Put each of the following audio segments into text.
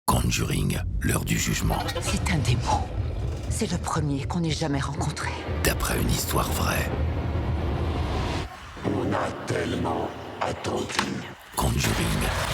Conjuring, l'heure du jugement. C'est un démon. C'est le premier qu'on ait jamais rencontré. D'après une histoire vraie. On a tellement attendu. Conjuring,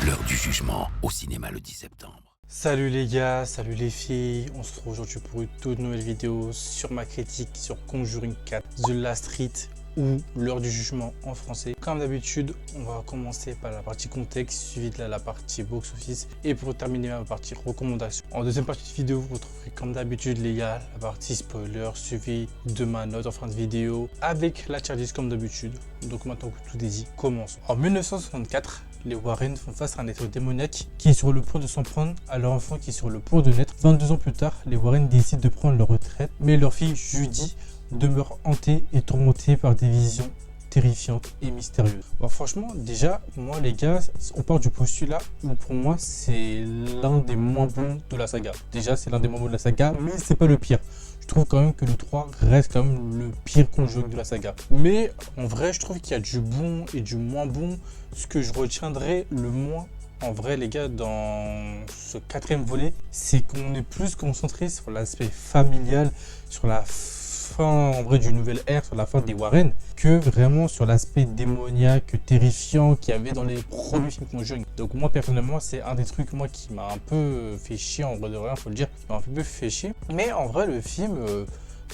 l'heure du jugement, au cinéma le 10 septembre. Salut les gars, salut les filles, on se retrouve aujourd'hui pour une toute nouvelle vidéo sur ma critique sur Conjuring 4, The Last Rite ou l'heure du jugement en français. Comme d'habitude, on va commencer par la partie contexte, suivi de la partie box-office et pour terminer ma partie recommandation. En deuxième partie de vidéo, vous retrouverez comme d'habitude les gars, la partie spoiler suivi de ma note en fin de vidéo avec la tier list comme d'habitude. Donc maintenant que tout est dit, commençons. En 1964, les Warren font face à un être démoniaque qui est sur le point de s'en prendre à leur enfant qui est sur le point de naître. 22 ans plus tard, les Warren décident de prendre leur retraite, mais leur fille Judy demeure hantée et tourmentée par des visions terrifiantes et mystérieuses. Bon, franchement, déjà, moi les gars, on part du postulat où pour moi c'est l'un des moins bons de la saga. Déjà, c'est l'un des moins bons de la saga, mais c'est pas le pire. Je trouve quand même que le 3 reste quand même le pire Conjuring de la saga. Mais en vrai, je trouve qu'il y a du bon et du moins bon. Ce que je retiendrai le moins, en vrai, les gars, dans ce quatrième volet, c'est qu'on est plus concentré sur l'aspect familial, sur la fin, en vrai, du nouvel ère, sur la fin des Warren, que vraiment sur l'aspect démoniaque, terrifiant qu'il y avait dans les premiers films Conjuring. Donc moi, personnellement, c'est un des trucs, moi, qui m'a un peu fait chier, en vrai de rien, faut le dire, qui m'a un peu fait chier. Mais en vrai, le film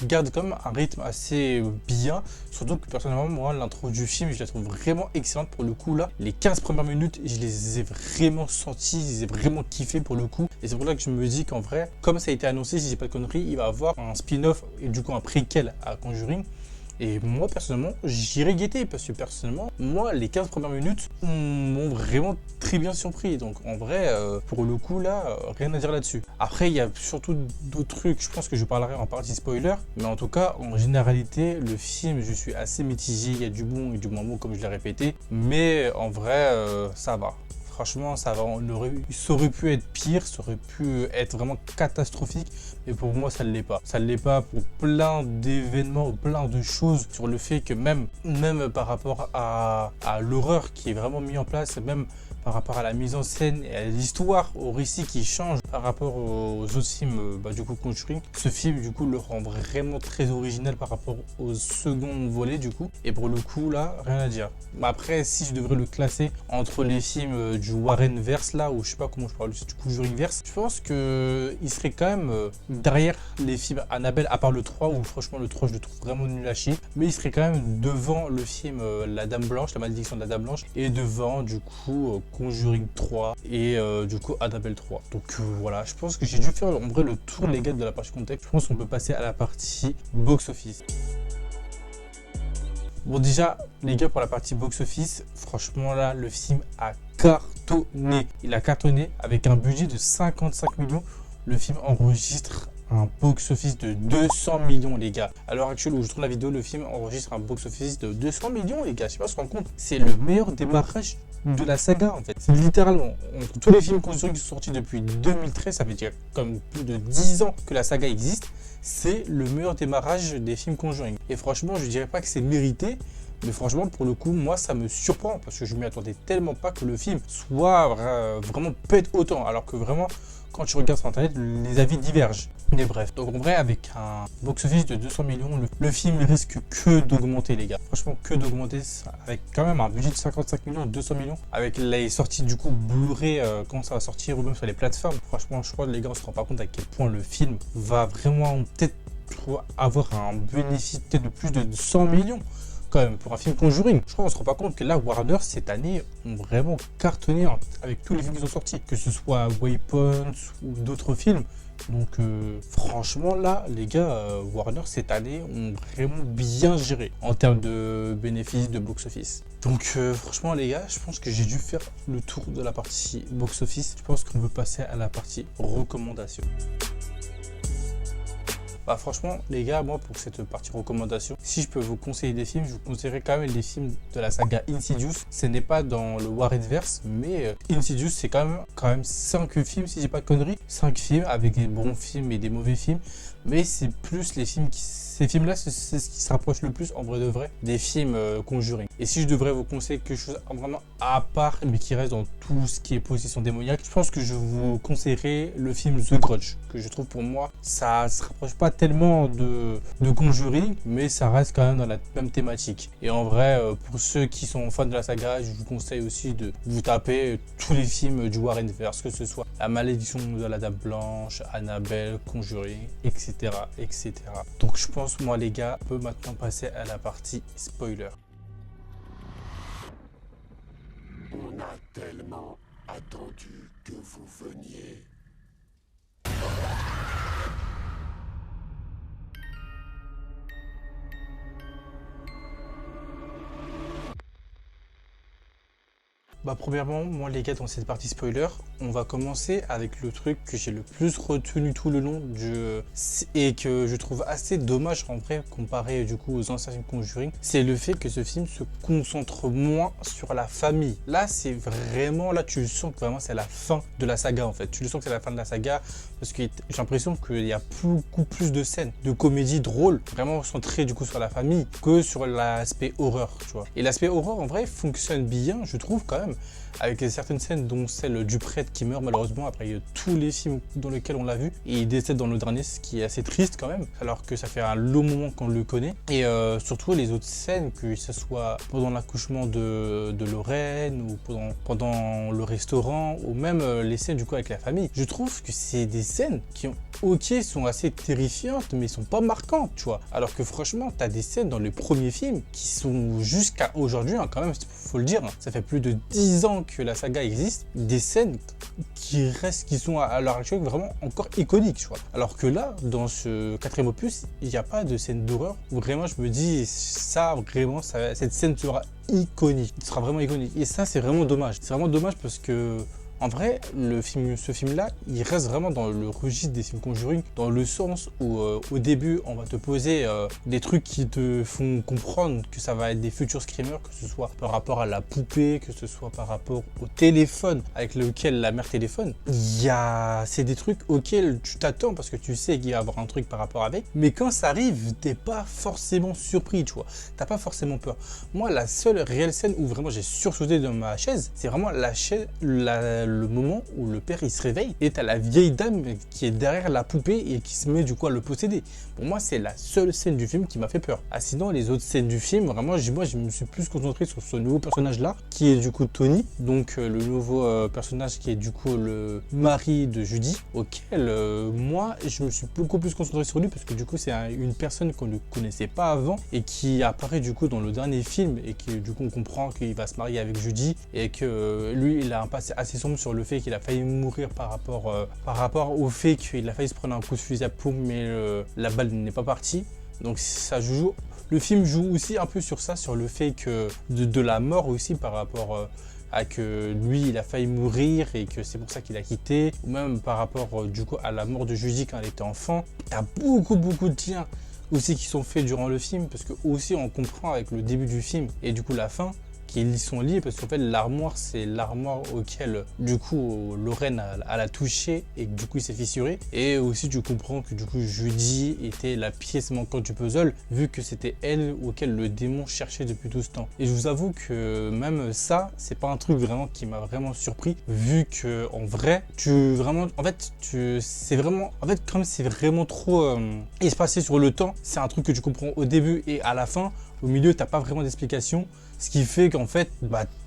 garde comme un rythme assez bien, surtout que personnellement moi l'intro du film je la trouve vraiment excellente pour le coup. Là les 15 premières minutes je les ai vraiment senties, je les ai vraiment kiffé pour le coup, et c'est pour ça que je me dis qu'en vrai, comme ça a été annoncé, si j'ai pas de conneries, il va avoir un spin-off et du coup un préquel à Conjuring. Et moi, personnellement, j'irai guetter parce que personnellement, moi, les 15 premières minutes m'ont vraiment très bien surpris. Donc, en vrai, pour le coup, là, rien à dire là-dessus. Après, il y a surtout d'autres trucs. Je pense que je parlerai en partie spoiler. Mais en tout cas, en généralité, le film, je suis assez mitigé. Il y a du bon et du moins bon, comme je l'ai répété. Mais en vrai, ça va. Franchement, ça va. Ça aurait pu être pire, ça aurait pu être vraiment catastrophique, mais pour moi, ça ne l'est pas. Ça ne l'est pas pour plein d'événements, plein de choses, sur le fait que même par rapport à l'horreur qui est vraiment mis en place, même par rapport à la mise en scène et à l'histoire, au récit qui change par rapport aux autres films, du coup Conjuring. Ce film du coup le rend vraiment très original par rapport au second volet du coup. Et pour le coup là, rien à dire. Après, si je devrais le classer entre les films du Warren verse là, ou je sais pas comment je parle du Conjuring verse, je pense que il serait quand même derrière les films Annabelle, à part le 3 où franchement le 3 je le trouve vraiment nul à chier, mais il serait quand même devant le film La Dame Blanche, La Malédiction de la Dame Blanche, et devant du coup Conjuring 3 et du coup Annabelle 3. Donc voilà, je pense que j'ai dû faire en vrai le tour les gars de la partie contexte. Je pense qu'on peut passer à la partie box-office. Bon déjà les gars, pour la partie box-office, franchement là le film a cartonné. Il a cartonné avec un budget de 55 millions. Le film enregistre un box-office de 200 millions les gars. À l'heure actuelle où je tourne la vidéo, le film enregistre un box-office de 200 millions les gars. Je sais pas si on se rend compte, c'est le meilleur démarrage de la saga en fait. C'est littéralement, entre tous les films Conjuring qui sont sortis depuis 2013, ça fait déjà comme plus de 10 ans que la saga existe. C'est le meilleur démarrage des films Conjuring. Et franchement, je dirais pas que c'est mérité, mais franchement, pour le coup, moi, ça me surprend parce que je m'y attendais tellement pas que le film soit vraiment pète autant. Alors que vraiment, quand tu regardes sur internet, les avis divergent. Mais bref, donc en vrai, avec un box-office de 200 millions, le film risque que d'augmenter les gars. Franchement, que d'augmenter, avec quand même un budget de 55 millions, 200 millions, avec les sorties du coup Blu-ray, quand ça va sortir, ou même sur les plateformes. Franchement, je crois que les gars, on se rend pas compte à quel point le film va vraiment peut-être avoir un bénéfice peut-être de plus de 100 millions. Quand même, pour un film Conjuring, je crois qu'on se rend pas compte que là, Warner cette année ont vraiment cartonné avec tous les films qui sont sortis, que ce soit Waypoint ou d'autres films. Donc franchement là les gars, Warner cette année ont vraiment bien géré en termes de bénéfices de box-office. Donc franchement les gars, je pense que j'ai dû faire le tour de la partie box-office. Je pense qu'on peut passer à la partie recommandation. Bah franchement les gars, moi pour cette partie recommandation, si je peux vous conseiller des films, je vous conseillerais quand même des films de la saga Insidious. Ce n'est pas dans le Warrenverse, mais Insidious c'est quand même 5 films si j'ai pas de conneries. 5 films avec des bons films et des mauvais films, mais c'est plus les films ces films-là, c'est ce qui se rapproche le plus, en vrai de vrai, des films Conjuring. Et si je devrais vous conseiller quelque chose vraiment à part, mais qui reste dans tout ce qui est possession démoniaque, je pense que je vous conseillerais le film The Grudge, que je trouve pour moi, ça se rapproche pas tellement de Conjuring, mais ça reste quand même dans la même thématique. Et en vrai, pour ceux qui sont fans de la saga, je vous conseille aussi de vous taper tous les films du Warrenverse, que ce soit La Malédiction de la Dame Blanche, Annabelle, Conjuring, etc., etc. Donc je pense, moi les gars, on peut maintenant passer à la partie spoiler. On a tellement attendu que vous veniez. Bah premièrement, moi les gars, dans cette partie spoiler, on va commencer avec le truc que j'ai le plus retenu tout le long et que je trouve assez dommage en vrai comparé du coup aux anciens films Conjuring, c'est le fait que ce film se concentre moins sur la famille. Là c'est vraiment, là tu sens que vraiment c'est la fin de la saga en fait, tu le sens que c'est la fin de la saga parce que j'ai l'impression qu'il y a beaucoup plus de scènes de comédie drôle, vraiment centrées du coup sur la famille que sur l'aspect horreur, tu vois. Et l'aspect horreur en vrai fonctionne bien, je trouve quand même, avec certaines scènes dont celle du prêtre qui meurt malheureusement après tous les films dans lesquels on l'a vu, et il décède dans le dernier, ce qui est assez triste quand même, alors que ça fait un long moment qu'on le connaît. Et surtout les autres scènes, que ce soit pendant l'accouchement de Lorraine ou pendant le restaurant, ou même les scènes du coup avec la famille, je trouve que c'est des scènes qui sont assez terrifiantes, mais sont pas marquantes, tu vois. Alors que franchement, t'as des scènes dans les premiers films qui sont jusqu'à aujourd'hui, hein, quand même, faut le dire, hein, ça fait plus de 10 ans que la saga existe, des scènes qui sont à l'heure actuelle vraiment encore iconiques, tu vois. Alors que là, dans ce quatrième opus, il n'y a pas de scène d'horreur où vraiment je me dis, ça, vraiment, cette scène sera iconique, sera vraiment iconique. Et ça, c'est vraiment dommage. C'est vraiment dommage parce que en vrai, ce film-là, il reste vraiment dans le registre des films Conjuring, dans le sens où au début, on va te poser des trucs qui te font comprendre que ça va être des futurs screamers, que ce soit par rapport à la poupée, que ce soit par rapport au téléphone avec lequel la mère téléphone. C'est des trucs auxquels tu t'attends parce que tu sais qu'il va y avoir un truc par rapport avec, mais quand ça arrive, t'es pas forcément surpris, tu vois. T'as pas forcément peur. Moi, la seule réelle scène où vraiment j'ai sursauté dans ma chaise, c'est vraiment le moment où le père il se réveille et t'as la vieille dame qui est derrière la poupée et qui se met du coup à le posséder. Pour moi, c'est la seule scène du film qui m'a fait peur. Ah, sinon, les autres scènes du film, vraiment, je me suis plus concentré sur ce nouveau personnage là qui est du coup Tony, donc le nouveau personnage qui est du coup le mari de Judy, auquel moi je me suis beaucoup plus concentré sur lui parce que du coup c'est une personne qu'on ne connaissait pas avant et qui apparaît du coup dans le dernier film et qui du coup on comprend qu'il va se marier avec Judy et que lui il a un passé assez sombre sur le fait qu'il a failli mourir par rapport au fait qu'il a failli se prendre un coup de fusil à pompe, mais la balle n'est pas partie. Donc ça joue. Le film joue aussi un peu sur ça, sur le fait que de la mort aussi par rapport à que lui il a failli mourir et que c'est pour ça qu'il a quitté, ou même par rapport du coup à la mort de Judy quand elle était enfant. T'as beaucoup de liens aussi qui sont faits durant le film parce que aussi on comprend avec le début du film et du coup la fin qu'ils sont liés parce qu'en fait l'armoire c'est l'armoire auquel du coup Lorraine a la touché et que du coup il s'est fissuré, et aussi tu comprends que du coup Judy était la pièce manquante du puzzle vu que c'était elle auquel le démon cherchait depuis tout ce temps. Et je vous avoue que même ça c'est pas un truc vraiment qui m'a vraiment surpris vu que en vrai c'est vraiment comme c'est vraiment trop espacé sur le temps, c'est un truc que tu comprends au début et à la fin. Au milieu, t'as pas vraiment d'explication, ce qui fait qu'en fait,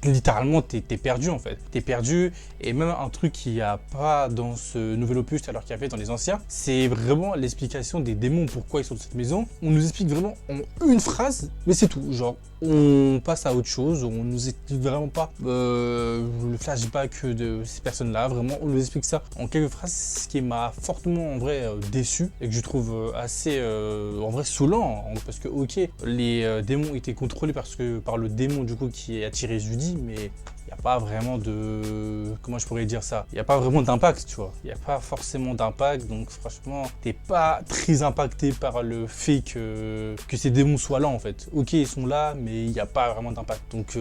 littéralement, t'es perdu en fait. T'es perdu, et même un truc qu'il n'y a pas dans ce nouvel opus alors qu'il y avait dans les anciens, c'est vraiment l'explication des démons, pourquoi ils sont dans cette maison. On nous explique vraiment en une phrase, mais c'est tout. Genre, on passe à autre chose, on nous explique vraiment pas le flashback de ces personnes-là, vraiment, on nous explique ça en quelques phrases, ce qui m'a fortement en vrai déçu et que je trouve assez en vrai saoulant, parce que ok, les démons étaient contrôlés par le démon du coup qui a attiré Judy, mais il n'y a pas vraiment de... Comment je pourrais dire ça? Il n'y a pas vraiment d'impact, tu vois. Il n'y a pas forcément d'impact, donc franchement, t'es pas très impacté par le fait que ces démons soient là, en fait. Ok, ils sont là, mais il n'y a pas vraiment d'impact. Donc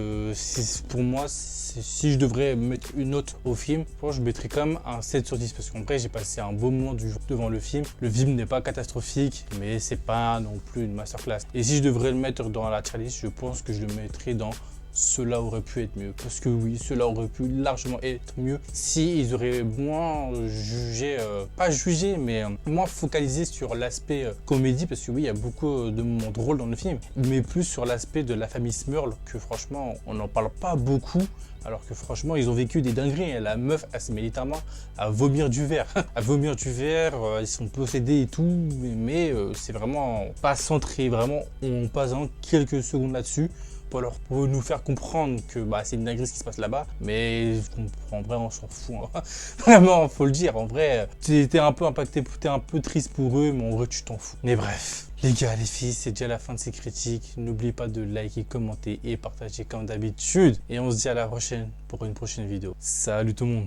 pour moi, si je devrais mettre une note au film, je mettrais quand même un 7 sur 10 parce qu'en vrai, j'ai passé un beau moment du jour devant le film. Le film n'est pas catastrophique, mais c'est pas non plus une masterclass. Et si je devrais le mettre dans la tier list, je pense que je le mettrais dans cela aurait pu être mieux. Parce que oui, cela aurait pu largement être mieux si ils auraient moins jugé, pas jugé, mais moins focalisé sur l'aspect comédie. Parce que oui, il y a beaucoup de moments drôles dans le film, mais plus sur l'aspect de la famille Smurl que franchement, on n'en parle pas beaucoup. Alors que franchement, ils ont vécu des dingueries. La meuf, elle se met littéralement à vomir du verre. À vomir du verre, ils sont possédés et tout. Mais c'est vraiment pas centré. Vraiment, on passe en quelques secondes là-dessus. Pour nous faire comprendre que c'est une dinguerie ce qui se passe là-bas. Mais en vrai, on s'en fout. Hein. Vraiment, faut le dire. En vrai, t'es un peu impacté, t'es un peu triste pour eux. Mais en vrai, tu t'en fous. Mais bref. Les gars, les filles, c'est déjà la fin de ces critiques. N'oubliez pas de liker, commenter et partager comme d'habitude. Et on se dit à la prochaine pour une prochaine vidéo. Salut tout le monde.